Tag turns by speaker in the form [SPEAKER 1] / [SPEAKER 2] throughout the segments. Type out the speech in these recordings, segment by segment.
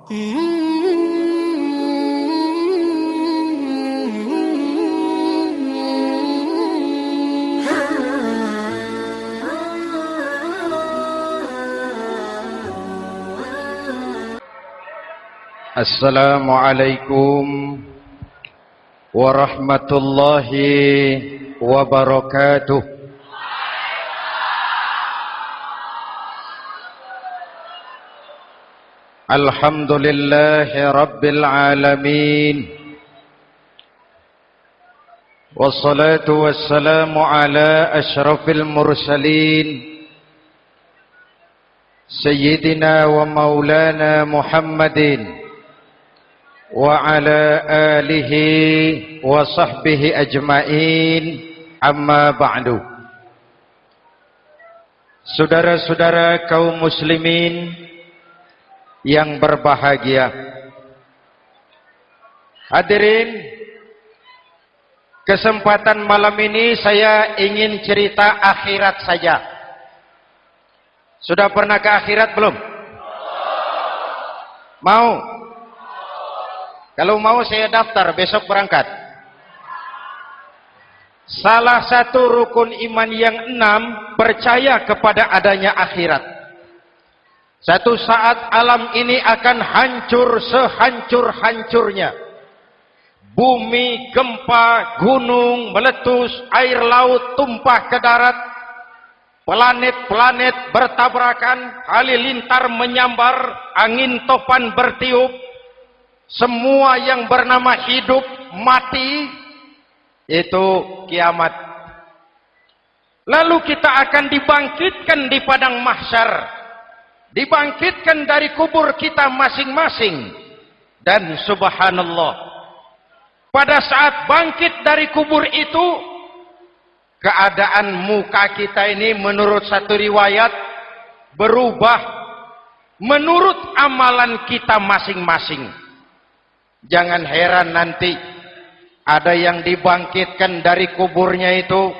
[SPEAKER 1] Assalamualaikum warahmatullahi wabarakatuh. Alhamdulillahi rabbil alamin. Wassalatu wassalamu ala asyrafil mursalin Sayyidina wa maulana Muhammadin wa ala alihi wa sahbihi ajma'in, amma ba'du. Saudara-saudara kaum muslimin yang berbahagia, hadirin, kesempatan malam ini saya ingin cerita akhirat saja. Sudah pernah ke akhirat belum? Mau? Kalau mau saya daftar, besok berangkat. Salah satu rukun iman yang 6, percaya kepada adanya akhirat. Satu saat alam ini akan hancur sehancur-hancurnya. Bumi, gempa, gunung, meletus, air laut tumpah ke darat. Planet-planet bertabrakan, halilintar menyambar, angin topan bertiup. Semua yang bernama hidup, mati, itu kiamat. Lalu kita akan dibangkitkan di padang mahsyar, dibangkitkan dari kubur kita masing-masing. Dan subhanallah, pada saat bangkit dari kubur itu, keadaan muka kita ini menurut satu riwayat berubah menurut amalan kita masing-masing. Jangan heran nanti ada yang dibangkitkan dari kuburnya itu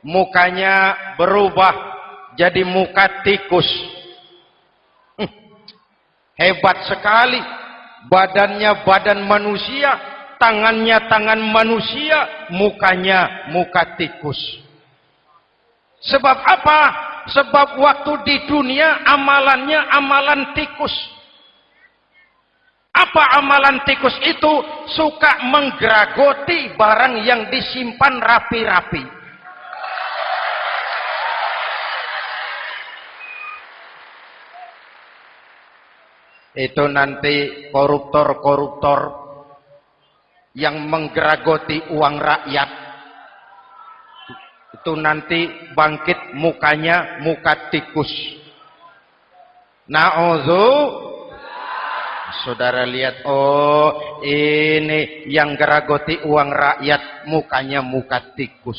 [SPEAKER 1] mukanya berubah jadi muka tikus. Hebat sekali, badannya badan manusia, tangannya tangan manusia, mukanya muka tikus. Sebab apa? Sebab waktu di dunia amalannya amalan tikus. Apa amalan tikus itu? Suka menggeragoti barang yang disimpan rapi-rapi. Itu nanti koruptor-koruptor yang menggeragoti uang rakyat, itu nanti bangkit mukanya muka tikus. Na'udzu. Saudara lihat, oh ini yang geragoti uang rakyat, mukanya muka tikus.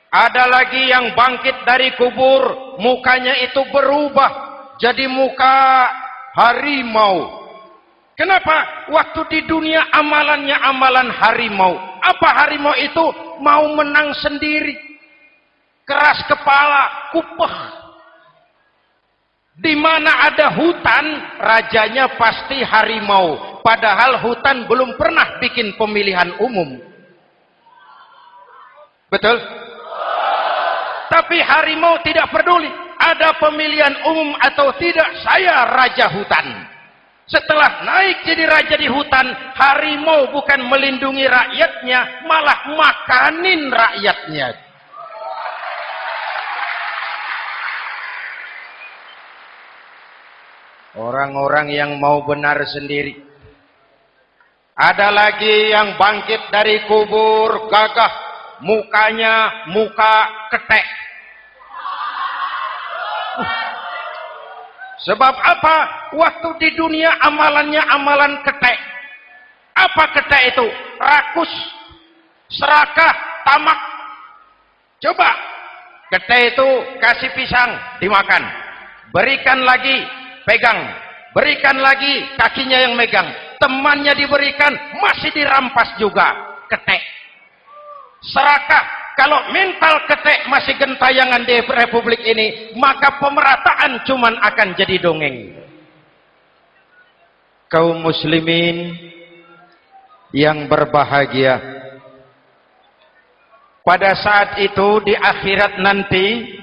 [SPEAKER 1] Ada lagi yang bangkit dari kubur, mukanya itu berubah jadi muka harimau. Kenapa? Waktu di dunia amalannya amalan harimau. Apa harimau itu? Mau menang sendiri, keras kepala, kupeh. Di mana ada hutan, rajanya pasti harimau. Padahal hutan belum pernah bikin pemilihan umum. Betul? Tapi harimau tidak peduli ada pemilihan umum atau tidak, saya raja hutan. Setelah naik jadi raja di hutan, harimau bukan melindungi rakyatnya, malah makanin rakyatnya. Orang-orang yang mau benar sendiri. Ada lagi yang bangkit dari kubur gagah, mukanya muka ketek. Sebab apa? Waktu di dunia amalannya amalan ketek. Apa ketek itu? Rakus, serakah, tamak. Coba, ketek itu kasih pisang, dimakan. Berikan lagi, pegang, berikan lagi, kakinya yang megang, temannya diberikan, masih dirampas juga, ketek. Serakah, kalau mental ketek masih gentayangan di republik ini, maka pemerataan cuman akan jadi dongeng. kaum muslimin yang berbahagia. Pada saat itu di akhirat nanti,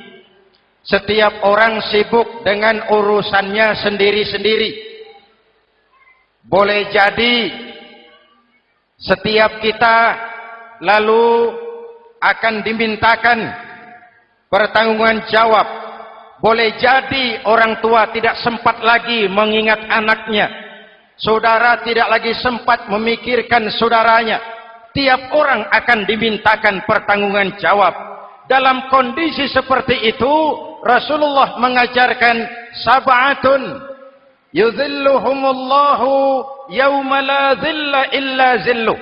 [SPEAKER 1] setiap orang sibuk dengan urusannya sendiri-sendiri. Boleh jadi setiap kita lalu akan dimintakan pertanggungan jawab. Boleh jadi orang tua tidak sempat lagi mengingat anaknya. Saudara tidak lagi sempat memikirkan saudaranya. Tiap orang akan dimintakan pertanggungan jawab. Dalam kondisi seperti itu, Rasulullah mengajarkan sab'atun yudhilluhumullahu yawma la dhilla illa zilluh.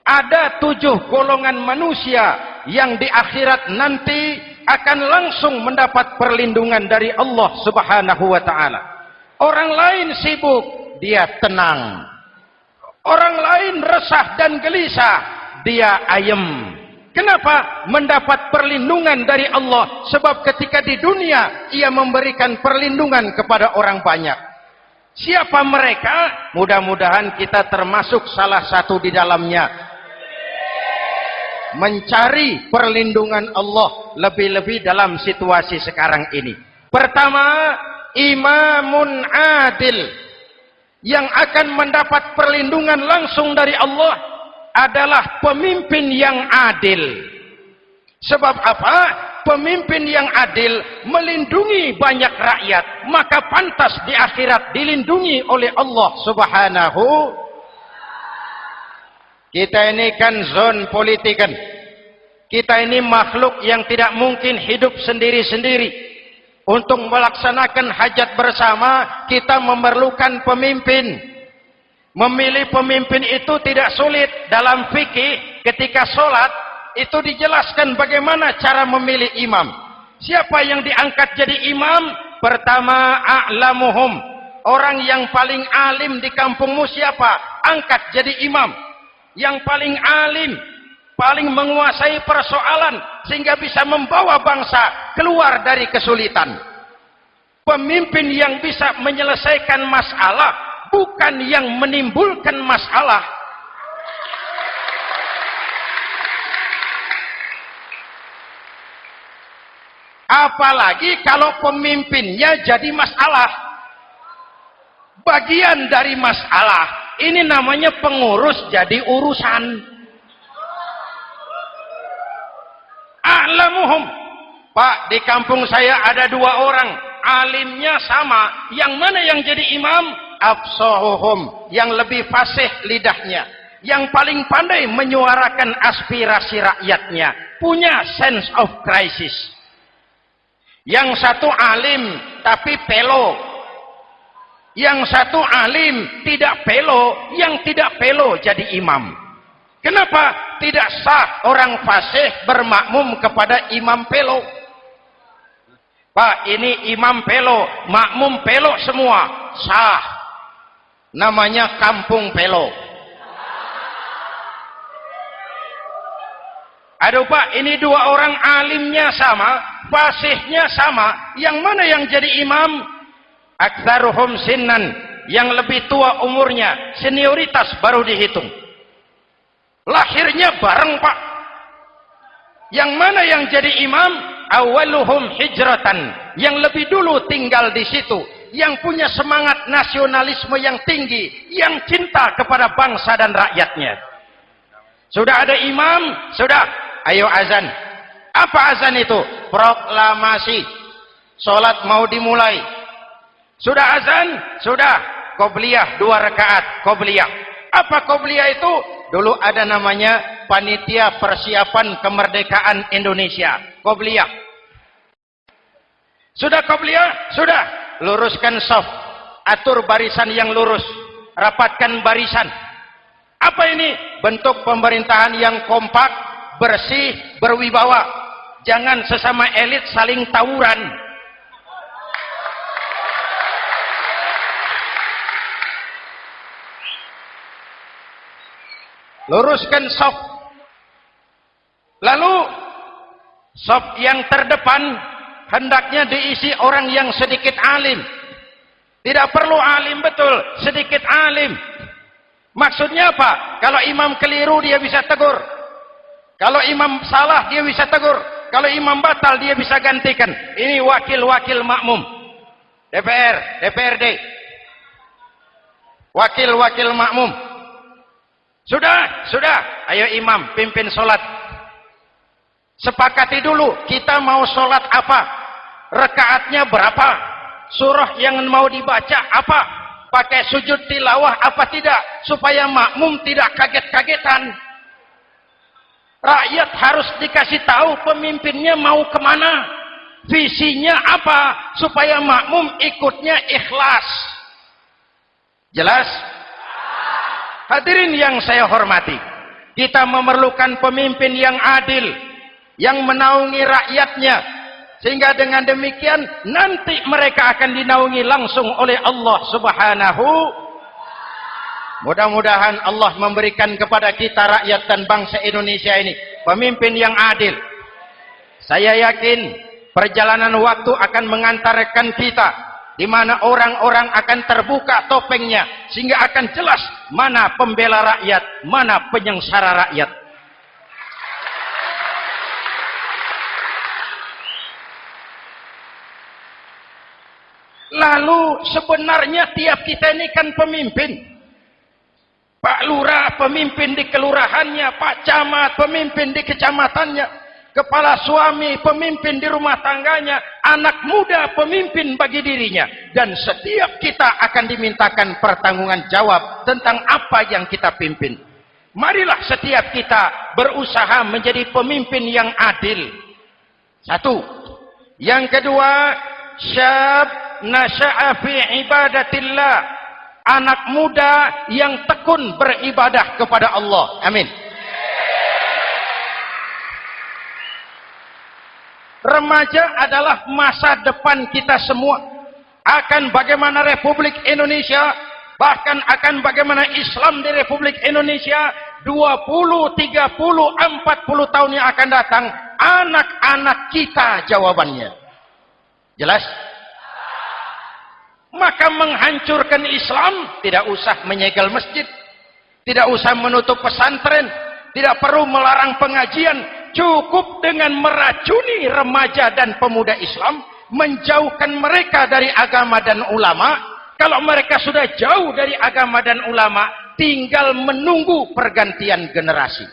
[SPEAKER 1] Ada 7 golongan manusia yang di akhirat nanti akan langsung mendapat perlindungan dari Allah Subhanahu wa taala. Orang lain sibuk, dia tenang. Orang lain resah dan gelisah, dia ayem. Kenapa? Mendapat perlindungan dari Allah. Sebab ketika di dunia, ia memberikan perlindungan kepada orang banyak. Siapa mereka? Mudah-mudahan kita termasuk salah satu di dalamnya. Mencari perlindungan Allah lebih-lebih dalam situasi sekarang ini. Pertama, imamun adil. Yang akan mendapat perlindungan langsung dari Allah adalah pemimpin yang adil. Sebab apa? Pemimpin yang adil melindungi banyak rakyat, maka pantas di akhirat dilindungi oleh Allah Subhanahu. Kita ini kan zon politikan. Kita ini makhluk yang tidak mungkin hidup sendiri-sendiri. Untuk melaksanakan hajat bersama, kita memerlukan pemimpin. Memilih pemimpin itu tidak sulit. Dalam fikih, ketika sholat, itu dijelaskan bagaimana cara memilih imam. Siapa yang diangkat jadi imam? Pertama, a'lamuhum. Orang yang paling alim di kampungmu siapa? Angkat jadi imam. Yang paling alim, paling menguasai persoalan, sehingga bisa membawa bangsa keluar dari kesulitan. Pemimpin yang bisa menyelesaikan masalah, bukan yang menimbulkan masalah. Apalagi kalau pemimpinnya jadi masalah. Bagian dari masalah. Ini namanya pengurus jadi urusan. A'lamuhum. Pak, di kampung saya ada 2 orang, alimnya sama. Yang mana yang jadi imam? Afsahuhum, yang lebih fasih lidahnya, yang paling pandai menyuarakan aspirasi rakyatnya, punya sense of crisis. Yang satu alim tapi pelo. Yang satu alim tidak pelo, yang tidak pelo jadi imam. Kenapa? Tidak sah orang fasih bermakmum kepada imam pelo. Pak, ini imam pelo, makmum pelo semua. Sah. Namanya kampung pelo. Aduh Pak, ini 2 orang alimnya sama, fasihnya sama. Yang mana yang jadi imam? Aktsaruhum sinnan, yang lebih tua umurnya, senioritas baru dihitung. Lahirnya bareng Pak. Yang mana yang jadi imam? Awaluhum hijratan, yang lebih dulu tinggal di situ, yang punya semangat nasionalisme yang tinggi, yang cinta kepada bangsa dan rakyatnya. Sudah ada imam, sudah, ayo azan. Apa azan itu? Proklamasi. Salat mau dimulai. Sudah azan? Sudah. Qobliyah 2 rakaat, qobliyah. Apa qobliyah itu? Dulu ada namanya Panitia Persiapan Kemerdekaan Indonesia. Qobliyah. Sudah qobliyah? Sudah. Luruskan shaf. Atur barisan yang lurus. Rapatkan barisan. Apa ini? Bentuk pemerintahan yang kompak, bersih, berwibawa. Jangan sesama elit saling tawuran. Luruskan shaf. Lalu shaf yang terdepan hendaknya diisi orang yang sedikit alim. Tidak perlu alim betul, sedikit alim. Maksudnya apa? Kalau imam keliru dia bisa tegur. Kalau imam salah dia bisa tegur. Kalau imam batal dia bisa gantikan. Ini wakil-wakil makmum. DPR, DPRD. Wakil-wakil makmum. Sudah. Ayo imam, pimpin sholat. Sepakati dulu, kita mau sholat apa? Rakaatnya berapa? Surah yang mau dibaca apa? Pakai sujud tilawah apa tidak? Supaya makmum tidak kaget-kagetan. Rakyat harus dikasih tahu pemimpinnya mau kemana. Visinya apa? Supaya makmum ikutnya ikhlas. Jelas? Hadirin yang saya hormati, kita memerlukan pemimpin yang adil, yang menaungi rakyatnya, sehingga dengan demikian nanti mereka akan dinaungi langsung oleh Allah Subhanahu. Mudah-mudahan Allah memberikan kepada kita rakyat dan bangsa Indonesia ini pemimpin yang adil. Saya yakin perjalanan waktu akan mengantarkan kita di mana orang-orang akan terbuka topengnya, sehingga akan jelas mana pembela rakyat, mana penyengsara rakyat. Lalu sebenarnya tiap kita ini kan pemimpin. Pak Lurah pemimpin di kelurahannya, Pak Camat pemimpin di kecamatannya, kepala suami pemimpin di rumah tangganya, anak muda pemimpin bagi dirinya, dan setiap kita akan dimintakan pertanggungan jawab tentang apa yang kita pimpin. Marilah setiap kita berusaha menjadi pemimpin yang adil. Satu. Yang kedua, syab nasya'a fi ibadatillah, anak muda yang tekun beribadah kepada Allah. Amin. Remaja adalah masa depan kita semua. Akan bagaimana Republik Indonesia, bahkan akan bagaimana Islam di Republik Indonesia 20, 30, 40 tahun yang akan datang, anak-anak kita jawabannya. Jelas? Maka menghancurkan Islam tidak usah menyegel masjid, tidak usah menutup pesantren, tidak perlu melarang pengajian, cukup dengan meracuni remaja dan pemuda Islam, menjauhkan mereka dari agama dan ulama. Kalau mereka sudah jauh dari agama dan ulama, tinggal menunggu pergantian generasi.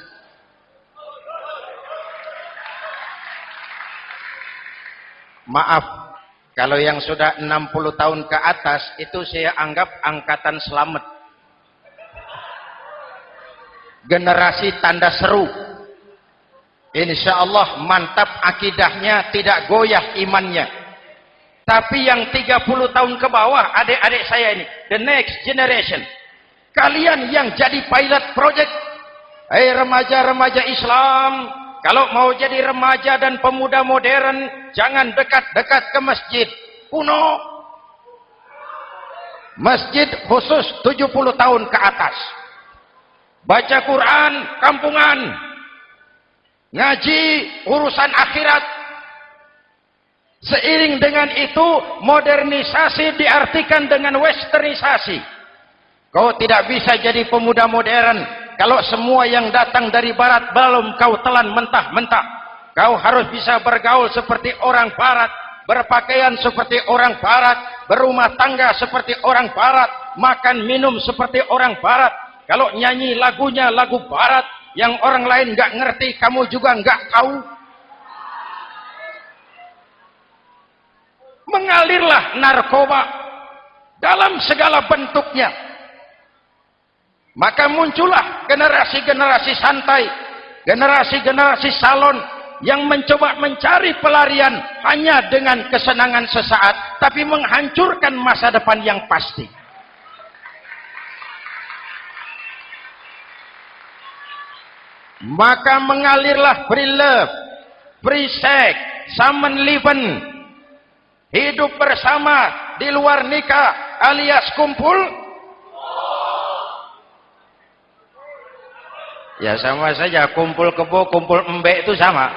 [SPEAKER 1] Maaf, kalau yang sudah 60 tahun ke atas, itu saya anggap angkatan selamat. Generasi tanda seru. Insya Allah mantap akidahnya, tidak goyah imannya. Tapi yang 30 tahun ke bawah, adik-adik saya ini, the next generation. Kalian yang jadi pilot project. Hei remaja-remaja Islam, kalau mau jadi remaja dan pemuda modern, jangan dekat-dekat ke masjid kuno. Masjid khusus 70 tahun ke atas. Baca Quran kampungan. Ngaji urusan akhirat. Seiring dengan itu, modernisasi diartikan dengan westernisasi. Kau tidak bisa jadi pemuda modern kalau semua yang datang dari barat belum kau telan mentah-mentah. Kau harus bisa bergaul seperti orang barat, berpakaian seperti orang barat, berumah tangga seperti orang barat, makan minum seperti orang barat. Kalau nyanyi lagunya lagu barat yang orang lain nggak ngerti, kamu juga nggak tahu. Mengalirlah narkoba dalam segala bentuknya. Maka muncullah generasi-generasi santai, generasi-generasi salon yang mencoba mencari pelarian hanya dengan kesenangan sesaat, tapi menghancurkan masa depan yang pasti. Maka mengalirlah free love, free sex, Samenleben, hidup bersama di luar nikah alias kumpul. Ya sama saja, kumpul kebo, kumpul embek itu sama.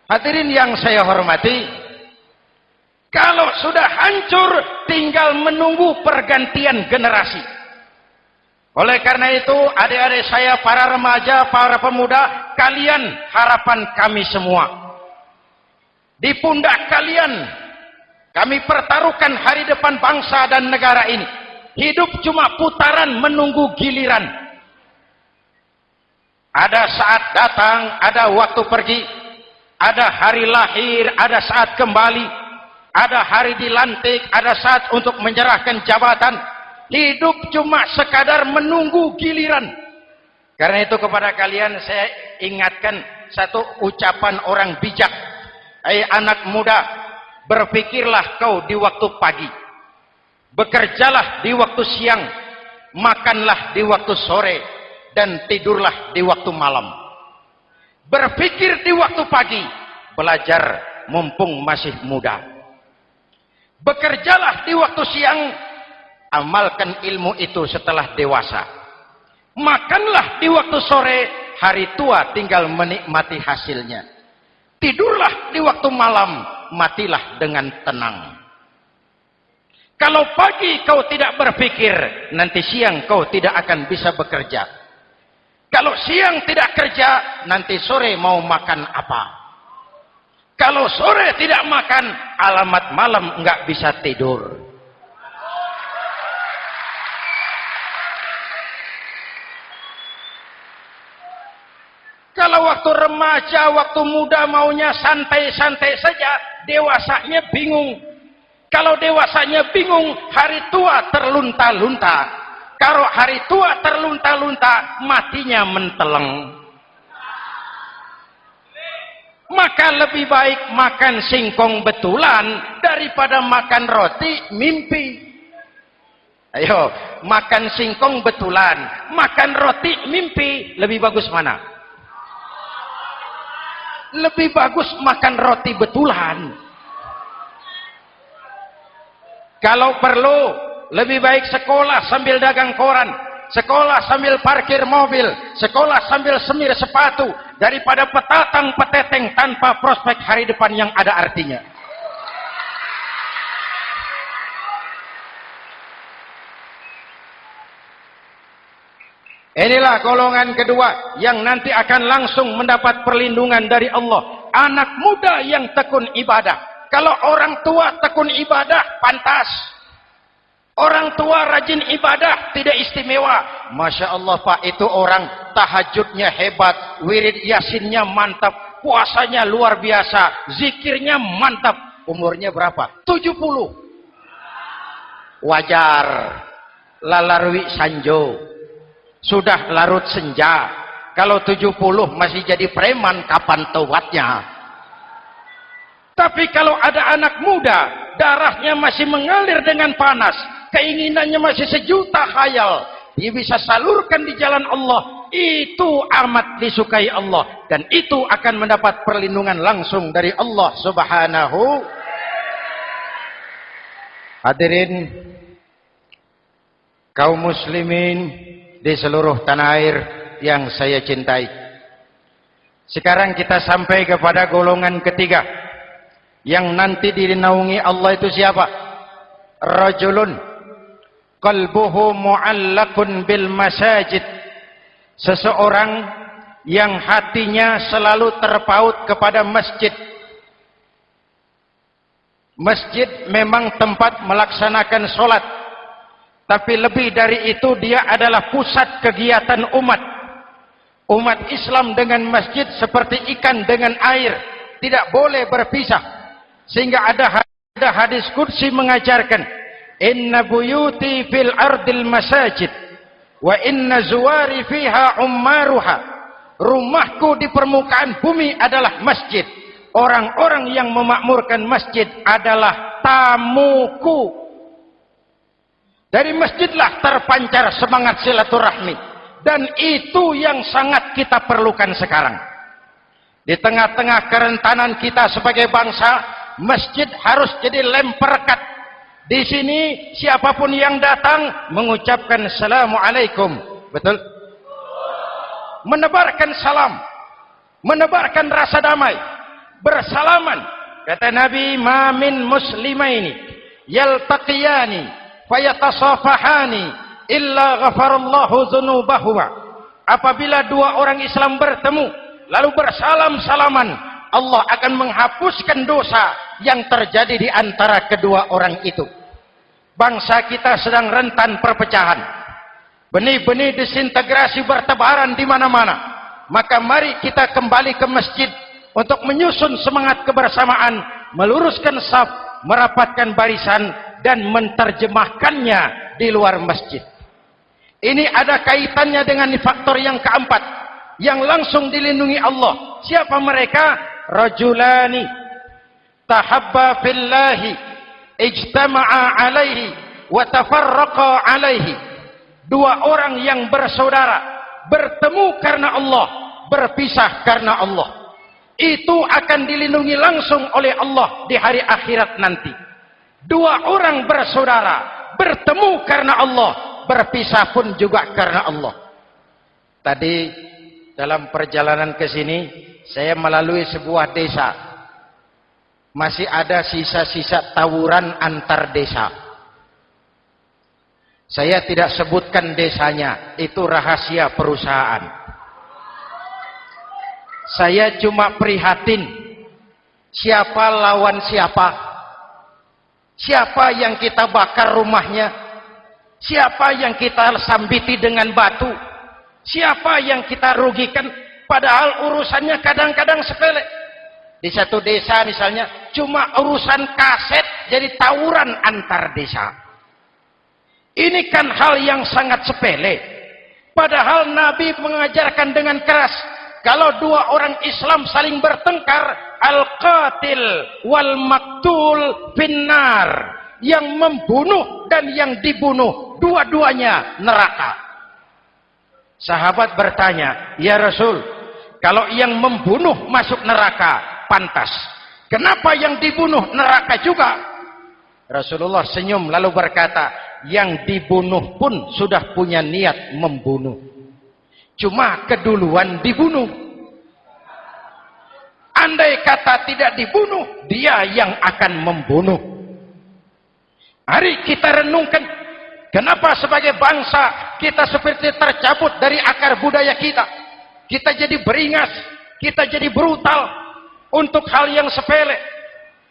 [SPEAKER 1] Hadirin yang saya hormati, kalau sudah hancur, tinggal menunggu pergantian generasi. Oleh karena itu, adik-adik saya, para remaja, para pemuda, kalian harapan kami semua. Di pundak kalian, kami pertaruhkan hari depan bangsa dan negara ini. Hidup cuma putaran menunggu giliran. Ada saat datang, ada waktu pergi, ada hari lahir, ada saat kembali, ada hari dilantik, ada saat untuk menyerahkan jabatan. Hidup cuma sekadar menunggu giliran. Karena itu kepada kalian saya ingatkan satu ucapan orang bijak. Hai anak muda, berpikirlah kau di waktu pagi, bekerjalah di waktu siang, makanlah di waktu sore, dan tidurlah di waktu malam. Berpikir di waktu pagi, belajar mumpung masih muda. Bekerjalah di waktu siang, amalkan ilmu itu setelah dewasa. Makanlah di waktu sore, hari tua tinggal menikmati hasilnya. Tidurlah di waktu malam, matilah dengan tenang. Kalau pagi kau tidak berpikir, nanti siang kau tidak akan bisa bekerja. Kalau siang tidak kerja, nanti sore mau makan apa? Kalau sore tidak makan, alamat malam enggak bisa tidur. Kalau waktu remaja, waktu muda maunya santai-santai saja, dewasanya bingung. Kalau dewasanya bingung, hari tua terlunta-lunta. Kalau hari tua terlunta-lunta, matinya menteleng. Maka lebih baik makan singkong betulan daripada makan roti mimpi. Ayo, makan singkong betulan, makan roti mimpi, lebih bagus mana? Lebih bagus makan roti betulan. Kalau perlu, lebih baik sekolah sambil dagang koran, sekolah sambil parkir mobil, sekolah sambil semir sepatu, daripada petatang peteteng tanpa prospek hari depan yang ada artinya. Inilah golongan kedua yang nanti akan langsung mendapat perlindungan dari Allah. Anak muda yang tekun ibadah. Kalau orang tua tekun ibadah, pantas. Orang tua rajin ibadah, tidak istimewa. Masya Allah Pak, itu orang tahajudnya hebat, wirid yasinnya mantap, puasanya luar biasa, zikirnya mantap. Umurnya berapa? 70. Wajar. Lalarwi sanjo. Sudah larut senja. Kalau 70 masih jadi preman, kapan taubatnya? Tapi kalau ada anak muda, darahnya masih mengalir dengan panas, keinginannya masih sejuta khayal, dia bisa salurkan di jalan Allah, itu amat disukai Allah, dan itu akan mendapat perlindungan langsung dari Allah Subhanahu. Hadirin kaum muslimin di seluruh tanah air yang saya cintai. Sekarang kita sampai kepada golongan ketiga yang nanti dinaungi Allah. Itu siapa? Rajulun qalbuhu mu'allaqun bil masajid. Seseorang yang hatinya selalu terpaut kepada masjid. Masjid memang tempat melaksanakan sholat, tapi lebih dari itu dia adalah pusat kegiatan umat. Umat Islam dengan masjid seperti ikan dengan air, tidak boleh berpisah. Sehingga ada hadis qudsi mengajarkan, inna buyuti fil ardil masajid wa inna zuwari fiha ummaruha. Rumahku di permukaan bumi adalah masjid. Orang-orang yang memakmurkan masjid adalah tamuku. Dari masjidlah terpancar semangat silaturahmi. Dan itu yang sangat kita perlukan sekarang. Di tengah-tengah kerentanan kita sebagai bangsa, masjid harus jadi lem perekat. Di sini siapapun yang datang mengucapkan Assalamualaikum. Betul? Menebarkan salam. Menebarkan rasa damai. Bersalaman. Kata Nabi, ma min muslimaini yaltaqiyani fayatasafahani illa ghafarallahu dzunubahuma. Apabila dua orang Islam bertemu lalu bersalam-salaman, Allah akan menghapuskan dosa yang terjadi di antara kedua orang itu. Bangsa kita sedang rentan perpecahan. Benih-benih disintegrasi bertebaran di mana-mana. Maka mari kita kembali ke masjid untuk menyusun semangat kebersamaan, meluruskan saf, merapatkan barisan, dan menerjemahkannya di luar masjid. Ini ada kaitannya dengan faktor yang keempat, yang langsung dilindungi Allah. Siapa mereka? Rajulani tahabba fillahi ijtama'a alaihi wa tafarraqa alaihi. Dua orang yang bersaudara, bertemu karena Allah, berpisah karena Allah. Itu akan dilindungi langsung oleh Allah di hari akhirat nanti. Dua orang bersaudara, bertemu karena Allah, berpisah pun juga karena Allah. Tadi dalam perjalanan ke sini saya melalui sebuah desa. Masih ada sisa-sisa tawuran antar desa. Saya tidak sebutkan desanya, itu rahasia perusahaan. Saya cuma prihatin siapa lawan siapa. Siapa yang kita bakar rumahnya? Siapa yang kita sambiti dengan batu? Siapa yang kita rugikan? Padahal urusannya kadang-kadang sepele. Di satu desa misalnya, cuma urusan kaset jadi tawuran antar desa. Ini kan hal yang sangat sepele. Padahal Nabi mengajarkan dengan keras, kalau dua orang Islam saling bertengkar, al-qatil wal maktul finnar. Yang membunuh dan yang dibunuh, dua-duanya neraka. Sahabat bertanya, ya Rasul, kalau yang membunuh masuk neraka, pantas. Kenapa yang dibunuh neraka juga? Rasulullah senyum lalu berkata, yang dibunuh pun sudah punya niat membunuh. Cuma keduluan dibunuh. Andai kata tidak dibunuh, dia yang akan membunuh. Mari kita renungkan, kenapa sebagai bangsa kita seperti tercabut dari akar budaya kita. Kita jadi beringas, kita jadi brutal untuk hal yang sepele.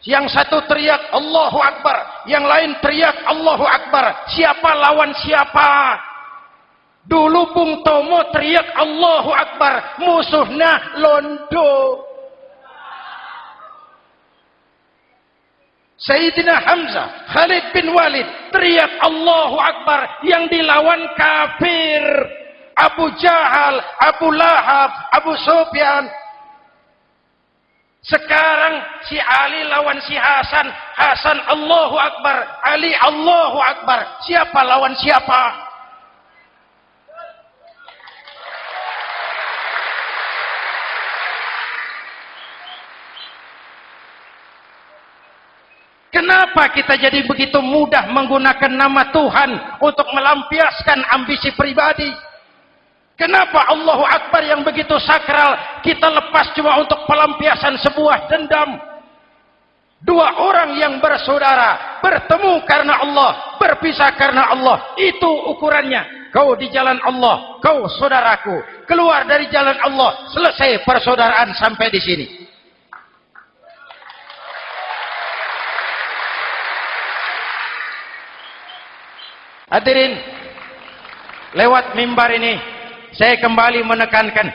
[SPEAKER 1] Yang satu teriak Allahu Akbar, yang lain teriak Allahu Akbar. Siapa lawan siapa? Dulu Bung Tomo teriak Allahu Akbar, musuhnya londo. Sayyidina Hamzah, Khalid bin Walid teriak Allahu Akbar, yang dilawan kafir. Abu Jahal, Abu Lahab, Abu Sufyan. Sekarang si Ali lawan si Hasan, Hasan Allahu Akbar, Ali Allahu Akbar. Siapa lawan siapa? Kenapa kita jadi begitu mudah menggunakan nama Tuhan untuk melampiaskan ambisi pribadi? Kenapa Allahu Akbar yang begitu sakral kita lepas cuma untuk pelampiasan sebuah dendam? Dua orang yang bersaudara bertemu karena Allah, berpisah karena Allah. Itu ukurannya. Kau di jalan Allah, kau saudaraku. Keluar dari jalan Allah, selesai persaudaraan sampai di sini. Hadirin, lewat mimbar ini saya kembali menekankan,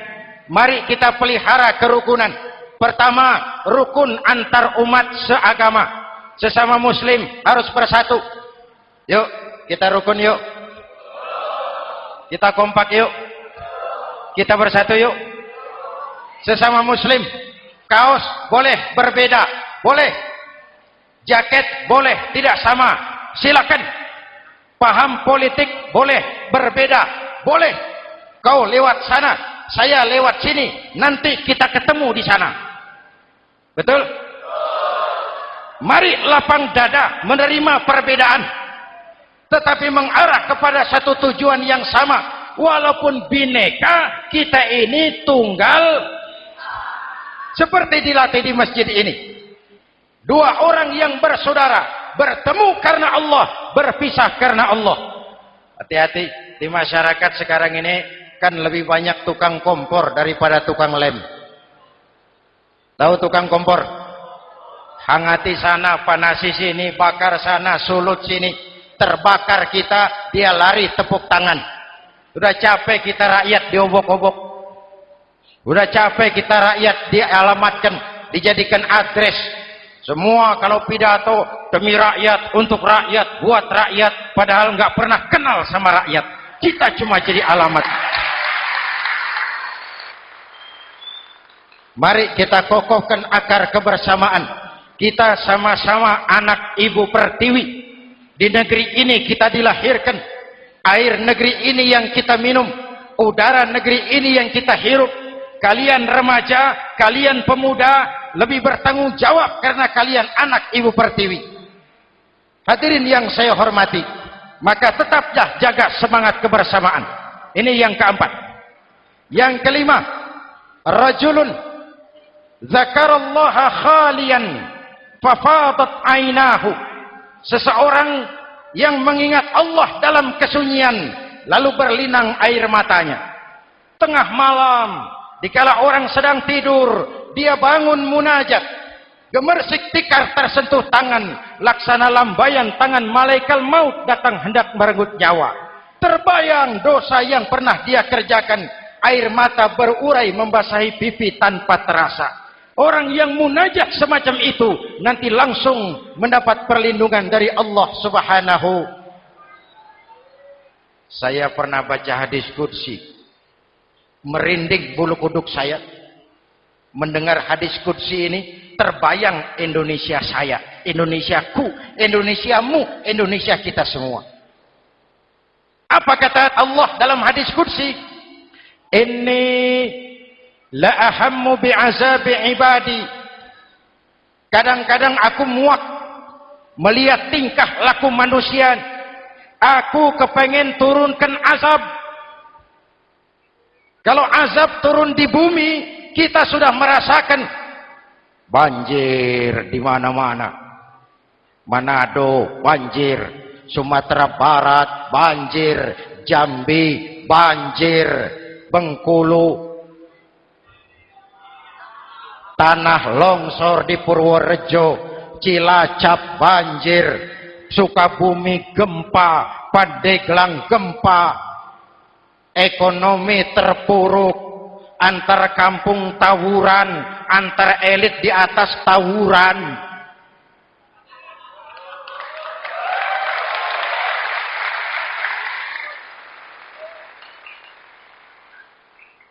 [SPEAKER 1] mari kita pelihara kerukunan. Pertama, rukun antar umat seagama, sesama muslim harus bersatu. Yuk, kita rukun yuk. Kita kompak yuk. Kita bersatu yuk. Sesama muslim, kaos boleh berbeda, boleh. Jaket boleh tidak sama, silakan. Paham politik boleh berbeda, boleh. Kau lewat sana, saya lewat sini, nanti kita ketemu di sana. Betul? Mari lapang dada menerima perbedaan, tetapi mengarah kepada satu tujuan yang sama. Walaupun bineka, kita ini tunggal. Seperti dilatih di masjid ini. Dua orang yang bersaudara, bertemu karena Allah, berpisah karena Allah. Hati-hati, di masyarakat sekarang ini kan lebih banyak tukang kompor daripada tukang lem. Tahu tukang kompor? Hangati sana, panasi sini, bakar sana, sulut sini. Terbakar kita, dia lari tepuk tangan. Udah capek kita rakyat diobok-obok. Udah capek kita rakyat dialamatkan, dijadikan address. Semua kalau pidato demi rakyat, untuk rakyat, buat rakyat, padahal nggak pernah kenal sama rakyat. Kita cuma jadi alamat. Mari kita kokohkan akar kebersamaan. Kita sama-sama anak Ibu Pertiwi. Di negeri ini kita dilahirkan. Air negeri ini yang kita minum. Udara negeri ini yang kita hirup. Kalian remaja, kalian pemuda, lebih bertanggung jawab karena kalian anak Ibu Pertiwi. Hadirin yang saya hormati, maka tetaplah jaga semangat kebersamaan. Ini yang keempat. Yang kelima, rajulun zakarallaha khalian fafadat ainahu. Seseorang yang mengingat Allah dalam kesunyian, lalu berlinang air matanya. Tengah malam, dikala orang sedang tidur, dia bangun munajat. Gemersik tikar tersentuh tangan, laksana lambaian tangan malaikat maut datang hendak merenggut nyawa. Terbayang dosa yang pernah dia kerjakan, air mata berurai membasahi pipi tanpa terasa. Orang yang munajat semacam itu nanti langsung mendapat perlindungan dari Allah Subhanahu. Saya pernah baca hadis qudsi, merinding bulu kuduk saya mendengar hadis qudsi ini. Terbayang Indonesia saya, Indonesiaku, Indonesiamu, Indonesia kita semua. Apa kata Allah dalam hadis qudsi? Inni la ahammu bi'azabi ibadi. Kadang-kadang aku muak melihat tingkah laku manusia. Aku kepengen turunkan azab. Kalau azab turun di bumi, kita sudah merasakan banjir di mana-mana. Manado banjir, Sumatera Barat banjir, Jambi banjir, Bengkulu, tanah longsor di Purworejo, Cilacap banjir, Sukabumi gempa, Pandeglang gempa, ekonomi terpuruk, antar kampung tawuran, antar elit di atas tawuran.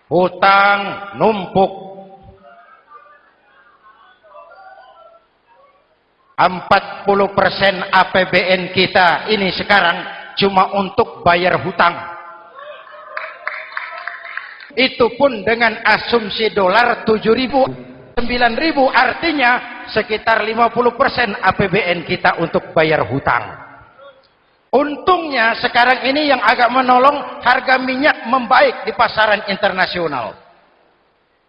[SPEAKER 1] Hutang numpuk. 40% APBN kita ini sekarang cuma untuk bayar hutang. Itu pun dengan asumsi dolar 7.000, 9.000, artinya sekitar 50% APBN kita untuk bayar hutang. Untungnya sekarang ini yang agak menolong, harga minyak membaik di pasaran internasional.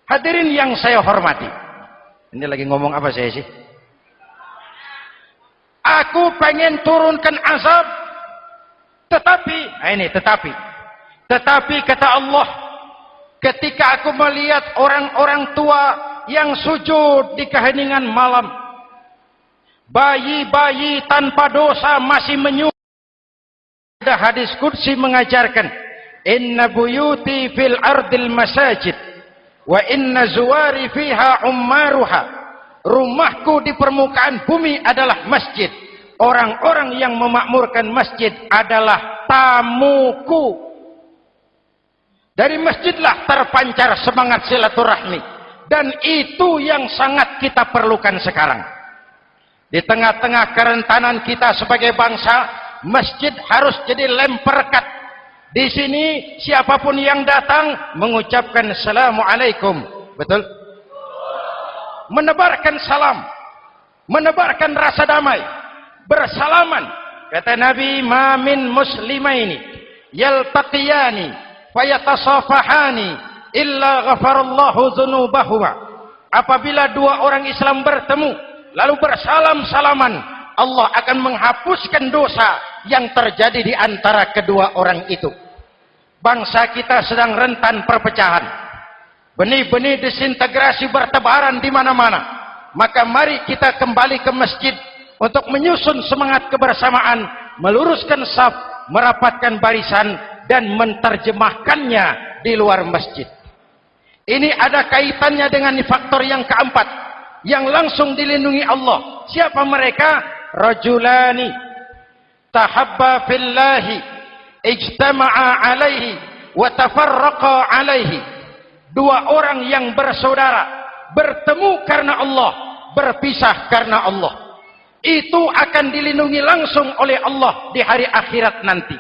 [SPEAKER 1] Hadirin yang saya hormati, ini lagi ngomong apa saya sih? Aku pengen turunkan azab, tetapi kata Allah, ketika aku melihat orang-orang tua yang sujud di keheningan malam, bayi-bayi tanpa dosa masih menyujud. Ada hadis qudsi mengajarkan, inna buyuti fil ardil masajid wa inna zuwari fiha ummaruha. Rumahku di permukaan bumi adalah masjid. Orang-orang yang memakmurkan masjid adalah tamuku. Dari masjidlah terpancar semangat silaturahmi. Dan itu yang sangat kita perlukan sekarang. Di tengah-tengah kerentanan kita sebagai bangsa, masjid harus jadi lem perekat. Di sini siapapun yang datang mengucapkan assalamualaikum. Betul? Menebarkan salam, menebarkan rasa damai, bersalaman. Kata Nabi, ma min muslimaini yaltaqiyani fayatasafahani illa ghafarallahu dzunubahuma. Apabila dua orang Islam bertemu lalu bersalam-salaman, Allah akan menghapuskan dosa yang terjadi di antara kedua orang itu. Bangsa kita sedang rentan perpecahan. Benih-benih disintegrasi bertebaran di mana-mana. Maka mari kita kembali ke masjid untuk menyusun semangat kebersamaan, meluruskan saf, merapatkan barisan, dan menerjemahkannya di luar masjid. Ini ada kaitannya dengan faktor yang keempat, yang langsung dilindungi Allah. Siapa mereka? Rajulani tahabba fillahi ijtama'a alaihi wa tafarraqa alaihi. Dua orang yang bersaudara, bertemu karena Allah, berpisah karena Allah. Itu akan dilindungi langsung oleh Allah di hari akhirat nanti.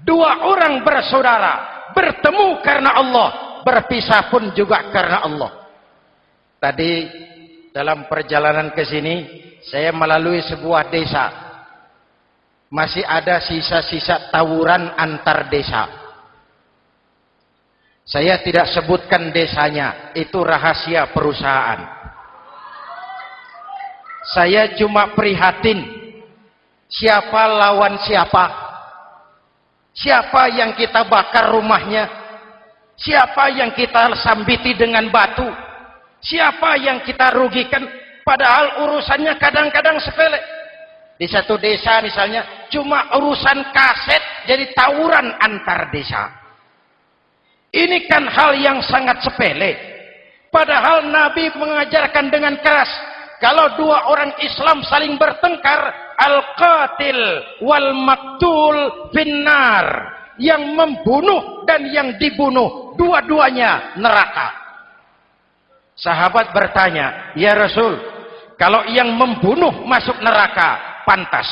[SPEAKER 1] Dua orang bersaudara, bertemu karena Allah, berpisah pun juga karena Allah. Tadi dalam perjalanan ke sini, saya melalui sebuah desa. Masih ada sisa-sisa tawuran antar desa. Saya tidak sebutkan desanya, itu rahasia perusahaan. Saya cuma prihatin, siapa lawan siapa? Siapa yang kita bakar rumahnya? Siapa yang kita sambiti dengan batu? Siapa yang kita rugikan? Padahal urusannya kadang-kadang sepele. Di satu desa misalnya, cuma urusan kaset jadi tawuran antar desa. Ini kan hal yang sangat sepele. Padahal Nabi mengajarkan dengan keras, kalau dua orang Islam saling bertengkar, al-qatil wal maktul finnar. Yang membunuh dan yang dibunuh, dua-duanya neraka. Sahabat bertanya, ya Rasul, kalau yang membunuh masuk neraka, pantas.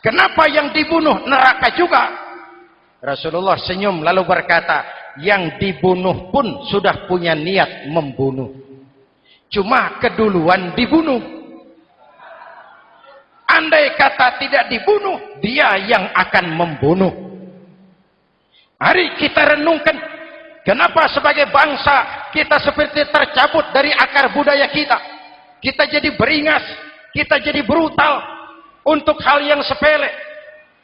[SPEAKER 1] Kenapa yang dibunuh neraka juga? Rasulullah senyum lalu berkata, yang dibunuh pun sudah punya niat membunuh. Cuma keduluan dibunuh. Andai kata tidak dibunuh, dia yang akan membunuh. Mari kita renungkan, kenapa sebagai bangsa kita seperti tercabut dari akar budaya kita. Kita jadi beringas, kita jadi brutal untuk hal yang sepele.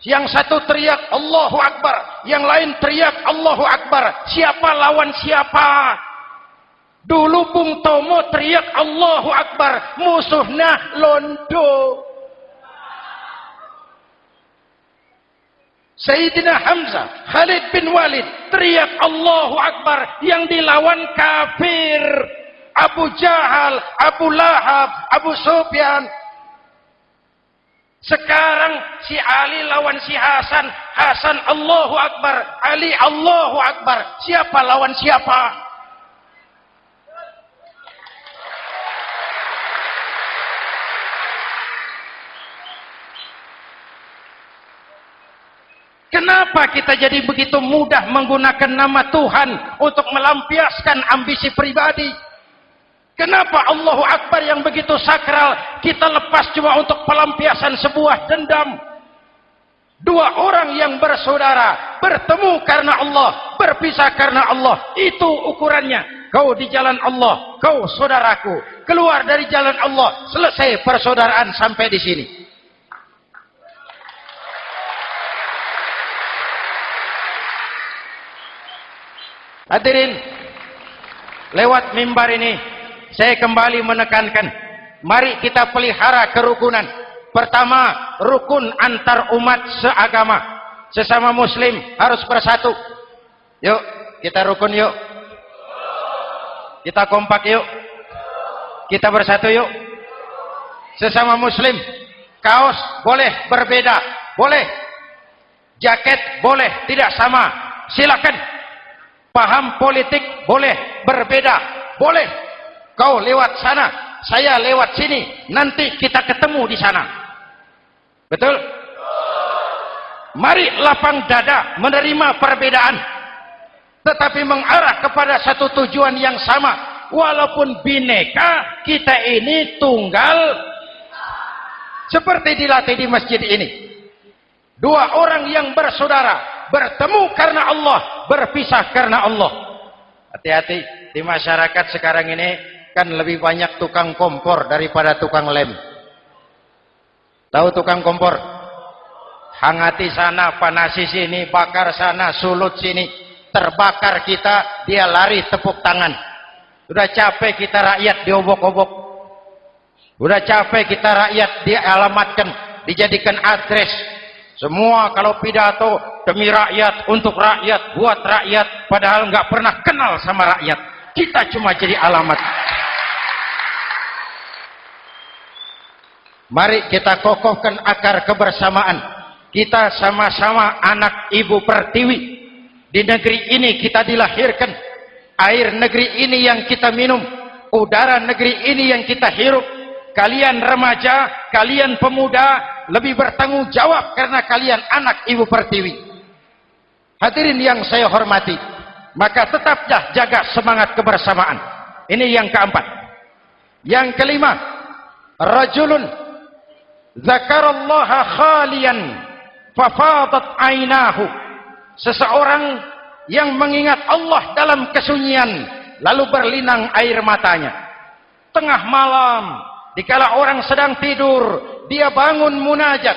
[SPEAKER 1] Yang satu teriak Allahu Akbar, yang lain teriak Allahu Akbar. Siapa lawan siapa? Dulu Bung Tomo teriak Allahu Akbar, musuhnya londo. Sayyidina Hamzah, Khalid bin Walid teriak Allahu Akbar, yang dilawan kafir. Abu Jahal, Abu Lahab, Abu Sufyan. Sekarang si Ali lawan si Hasan, Hasan Allahu Akbar, Ali Allahu Akbar. Siapa lawan siapa? Kenapa kita jadi begitu mudah menggunakan nama Tuhan untuk melampiaskan ambisi pribadi? Kenapa Allahu Akbar yang begitu sakral kita lepas cuma untuk pelampiasan sebuah dendam? Dua orang yang bersaudara bertemu karena Allah, berpisah karena Allah. Itu ukurannya. Kau di jalan Allah, kau saudaraku. Keluar dari jalan Allah, selesai persaudaraan sampai di sini. Hadirin, lewat mimbar ini saya kembali menekankan, mari kita pelihara kerukunan. Pertama, rukun antar umat seagama. Sesama muslim harus bersatu. Yuk, kita rukun yuk. Kita kompak yuk. Kita bersatu yuk. Sesama muslim, kaos boleh berbeda, boleh. Jaket boleh tidak sama, silakan. Paham politik boleh berbeda, boleh. Kau lewat sana, saya lewat sini, nanti kita ketemu di sana. Betul? Mari lapang dada menerima perbedaan, tetapi mengarah kepada satu tujuan yang sama. Walaupun bineka, kita ini tunggal. Seperti dilatih di masjid ini. Dua orang yang bersaudara, bertemu karena Allah, berpisah karena Allah. Hati-hati, di masyarakat sekarang ini kan lebih banyak tukang kompor daripada tukang lem. Tahu tukang kompor? Hangati sana, panasi sini, bakar sana, sulut sini. Terbakar kita, dia lari tepuk tangan. Udah capek kita rakyat diobok-obok. Udah capek kita rakyat dialamatkan, dijadikan address. Semua kalau pidato demi rakyat, untuk rakyat, buat rakyat, padahal nggak pernah kenal sama rakyat. Kita cuma jadi alamat. Mari kita kokohkan akar kebersamaan. Kita sama-sama anak Ibu Pertiwi. Di negeri ini kita dilahirkan. Air negeri ini yang kita minum. Udara negeri ini yang kita hirup. Kalian remaja, kalian pemuda, lebih bertanggung jawab karena kalian anak Ibu Pertiwi. Hadirin yang saya hormati, maka tetaplah jaga semangat kebersamaan. Ini yang keempat. Yang kelima, rajulun zakarallaha khalian fafadat ainahu. Seseorang yang mengingat Allah dalam kesunyian lalu berlinang air matanya. Tengah malam, dikala orang sedang tidur, dia bangun munajat.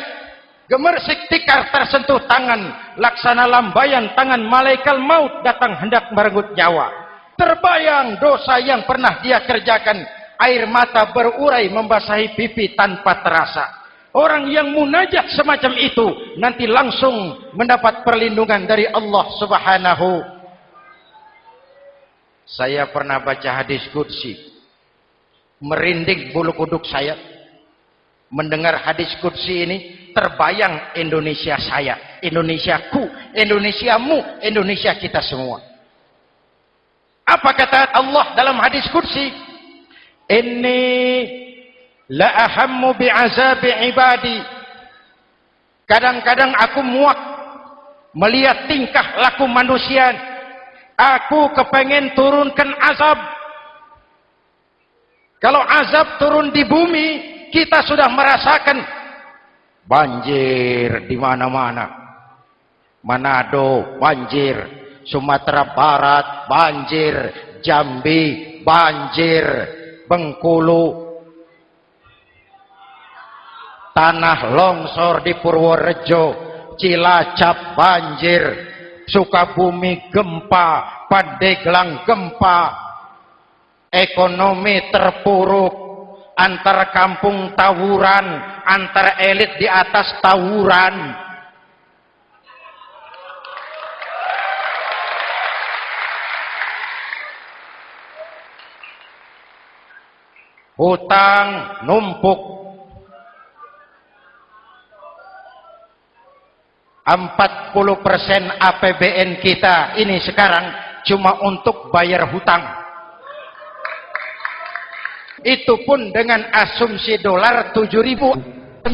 [SPEAKER 1] Gemersik tikar tersentuh tangan, laksana lambaian tangan malaikat maut datang hendak merenggut nyawa. Terbayang dosa yang pernah dia kerjakan, air mata berurai membasahi pipi tanpa terasa. Orang yang munajat semacam itu nanti langsung mendapat perlindungan dari Allah Subhanahu. Saya pernah baca hadis qudsi, merinding bulu kuduk saya mendengar hadis qudsi ini. Terbayang Indonesia saya, Indonesiaku, Indonesiamu, Indonesia kita semua. Apa kata Allah dalam hadis qudsi? Inni la ahammu bi'azabi ibadi. Kadang-kadang aku muak melihat tingkah laku manusia. Aku kepengen turunkan azab. Kalau azab turun di bumi, kita sudah merasakan banjir di mana-mana. Manado banjir, Sumatera Barat banjir, Jambi banjir, Bengkulu, tanah longsor di Purworejo, Cilacap banjir, Sukabumi gempa, Pandeglang gempa, ekonomi terpuruk, antar kampung tawuran, antar elit di atas tawuran. Hutang numpuk. 40% APBN kita ini sekarang cuma untuk bayar hutang. Itu pun dengan asumsi dolar 7.000, 9.000,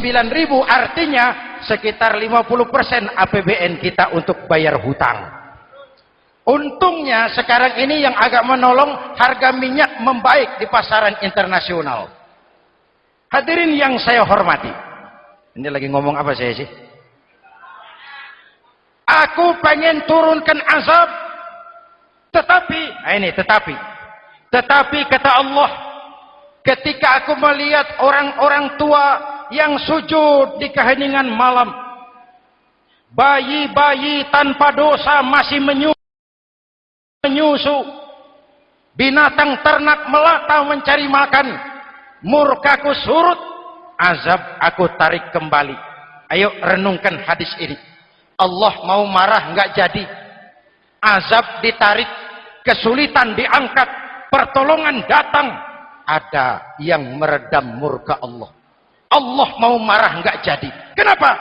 [SPEAKER 1] artinya sekitar 50% APBN kita untuk bayar hutang. Untungnya sekarang ini yang agak menolong, harga minyak membaik di pasaran internasional. Hadirin yang saya hormati, ini lagi ngomong apa saya sih? Aku pengen turunkan azab, tetapi kata Allah, ketika aku melihat orang-orang tua yang sujud di keheningan malam, bayi-bayi tanpa dosa masih menyusu, binatang ternak melata mencari makan, murkaku surut, azab aku tarik kembali. Ayo renungkan hadis ini. Allah mau marah nggak jadi, azab ditarik, kesulitan diangkat, pertolongan datang, ada yang meredam murka Allah. Allah mau marah nggak jadi. Kenapa?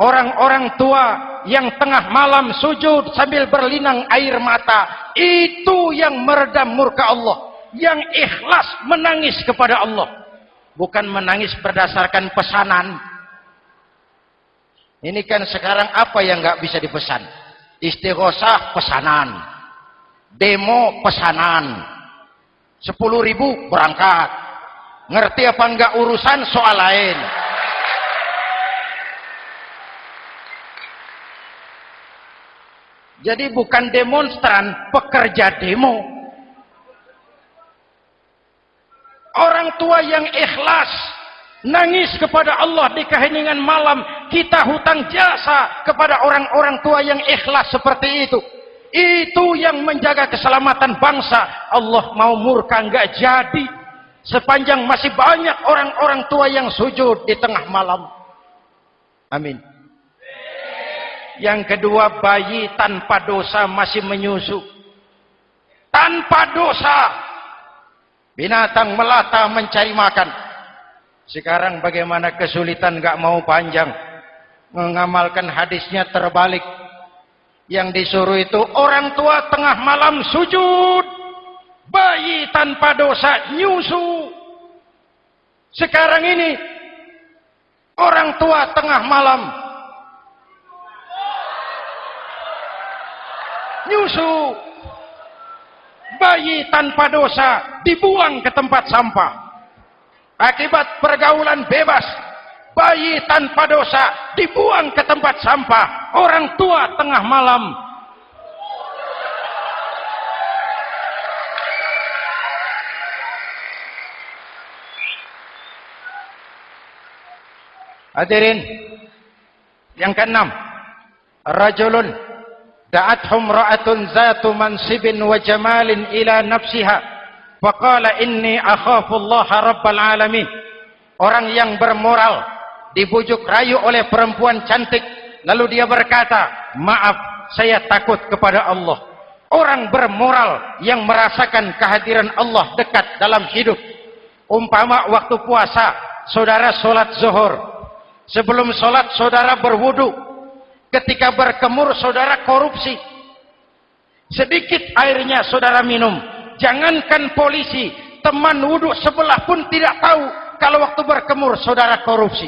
[SPEAKER 1] Orang-orang tua yang tengah malam sujud sambil berlinang air mata, itu yang meredam murka Allah, yang ikhlas menangis kepada Allah, bukan menangis berdasarkan pesanan. Ini kan sekarang apa yang nggak bisa dipesan? Istighosah pesanan, demo pesanan, 10.000 berangkat. Ngerti apa enggak urusan soal lain. Jadi bukan demonstran, pekerja demo. Orang tua yang ikhlas nangis kepada Allah di keheningan malam, kita hutang jasa kepada orang-orang tua yang ikhlas seperti itu. Itu yang menjaga keselamatan bangsa. Allah mau murka enggak jadi sepanjang masih banyak orang-orang tua yang sujud di tengah malam. Amin. Yang kedua, bayi tanpa dosa masih menyusu. Tanpa dosa. Binatang melata mencari makan. Sekarang bagaimana kesulitan, gak mau panjang. Mengamalkan hadisnya terbalik. Yang disuruh itu orang tua tengah malam sujud. Bayi tanpa dosa nyusu. Sekarang ini orang tua tengah malam nyusu. Bayi tanpa dosa dibuang ke tempat sampah. Akibat pergaulan bebas, bayi tanpa dosa dibuang ke tempat sampah. Orang tua tengah malam hadirin. Yang keenam, rajulun da'athum ra'atun zatu mansibin wa jamalin ila nafsiha faqala inni akhafu Allah rabbal alamin. Orang yang bermoral dibujuk rayu oleh perempuan cantik, lalu dia berkata, maaf, saya takut kepada Allah. Orang bermoral yang merasakan kehadiran Allah dekat dalam hidup. Umpama waktu puasa, saudara sholat zuhur. Sebelum sholat saudara berwudu. Ketika berkemur saudara korupsi. Sedikit airnya saudara minum. Jangankan polisi, teman wudu sebelah pun tidak tahu kalau waktu berkemur saudara korupsi.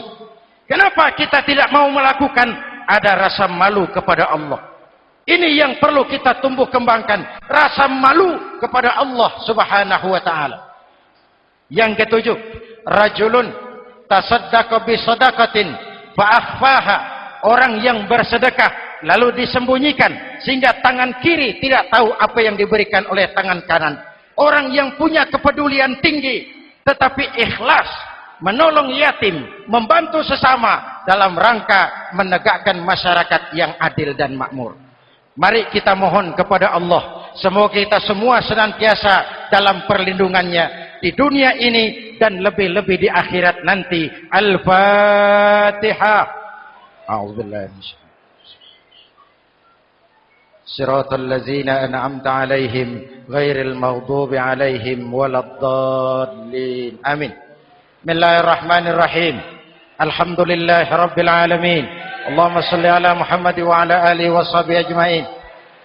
[SPEAKER 1] Kenapa kita tidak mau melakukan? Ada rasa malu kepada Allah. Ini yang perlu kita tumbuh kembangkan, rasa malu kepada Allah Subhanahu wa taala. Yang ketujuh, rajulun tasaddaqa bi shadaqatin fa akhfaha. Orang yang bersedekah lalu disembunyikan sehingga tangan kiri tidak tahu apa yang diberikan oleh tangan kanan. Orang yang punya kepedulian tinggi tetapi ikhlas menolong yatim, membantu sesama dalam rangka menegakkan masyarakat yang adil dan makmur. Mari kita mohon kepada Allah, semoga kita semua senantiasa dalam perlindungannya di dunia ini dan lebih-lebih di akhirat nanti. Al-Fatihah. A'udzubillahi minasyaitonir rajim. Shiratal ladzina an'amta 'alaihim ghairil maghdubi 'alaihim waladdallin. Amin. Bismillahirrahmanirrahim. Alhamdulillahirabbil alamin. Allahumma shalli ala Muhammad wa ala alihi wa sahbihi ajmain.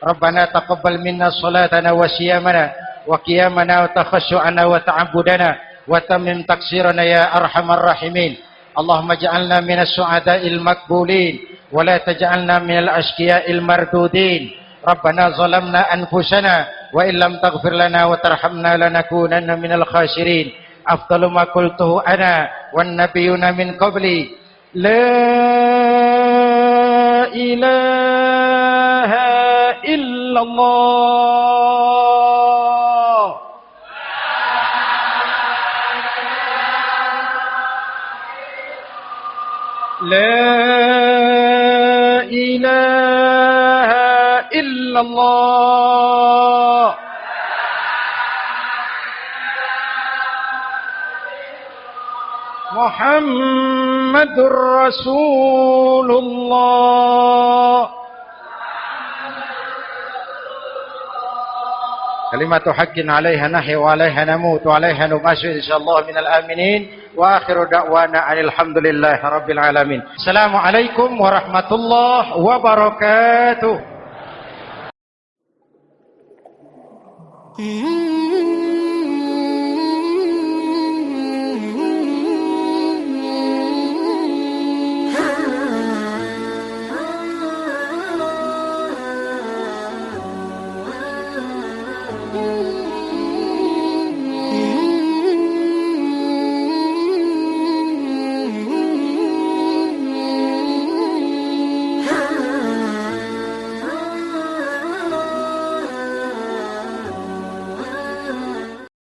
[SPEAKER 1] Rabbana taqabbal minna salatana wa siyamana wa qiyamana wa takhashu'ana wa ta'abbudana wa tammim taqsirana ya arhamar rahimin. Allahumma ja'alna minas su'ada'il maqbulin wa la taj'alna minal ashqiya'il mardudin. Rabbana zalamna anfusana wa illam taghfir lana wa tarhamna lanakunanna minal khasirin. Afdalu ma qultuhu ana wan nabiyyuna min qabli la ilaha illallah. La ilaha illallah. Muhammadur Rasulullah. Kalimatu haqqin 'alaiha nahya wa 'alaiha namut wa 'alaiha nubashu insyaallah minal aminin wa akhiru da'wana alhamdulillahi rabbil alamin. Assalamualaikum warahmatullahi wabarakatuh.